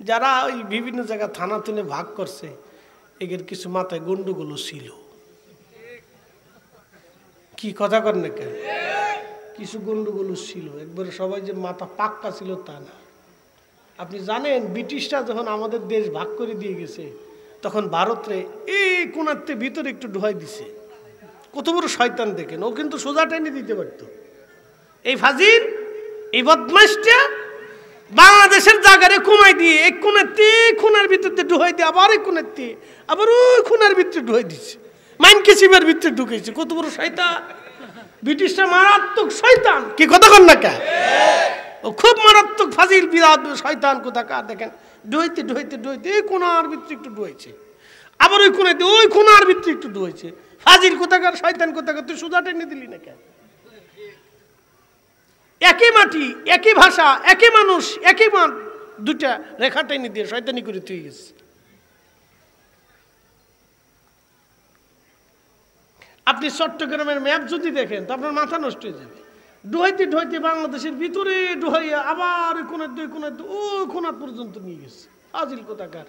যারা ওই বিভিন্ন জায়গা থানা তুলে ভাগ করছে এদের কিছু মাথায় গন্ডগোল ছিল। কি কথা কর না কেন? কিছু গন্ডগোল ছিল, একবারে সবাই যে মাথা পাক্কা ছিল তা না। আপনি জানেন ব্রিটিশরা যখন আমাদের দেশ ভাগ করে দিয়ে গেছে তখন ভারতরে এই কোনাতে ভিতরে একটু ঢুকাই দিছে। কত বড় শয়তান দেখেন, ও কিন্তু সোজা টেনে দিতে পারত। এই ফাজিল, এই বদমাইশটা বাংলাদেশের জায়গারে কমাই দিয়ে এক কোনাতে খুনার ভিতরে ঢুকাই দিয়ে আবার এক কোনাতে আবার ওই খুনার ভিতরে ঢুকাই দিচ্ছে, মাইনকে শিবের ভিতরে ঢুকেছে। কত বড় শয়তান! ব্রিটিশরা মারাত্মক শয়তান। কি কথা কন না কে? ও খুব মারাত্মক ফাজিল বিরাট শয়তান কোথাকার। দেখেন ঢুইতে ঢুইতে ঢুইতে এই কোনার ভিতরে একটু ঢুয়েছে, আবার ওই কোনাতে ওই কোনার ভিতরে একটু ঢুয়েছে। ফাজিল কোথাকার, শয়তান কোথাকার, তুই সোজা টেনে দিলি না কেন? একই মাটি, একই ভাষা, একই মানুষ, একই মান, দুটা রেখা টেনে দিয়ে শয়তানি করে তুই গেছে। আপনি চট্টগ্রামের ম্যাপ যদি দেখেন তো আপনার মাথা নষ্ট হয়ে যাবে। ডুহাইতে ডুহাইতে বাংলাদেশের ভিতরে ডুহাইয়া আবার কোনার দুই কোনার ও কোনা পর্যন্ত নিয়ে গেছে। ফাজিল কোথাকার।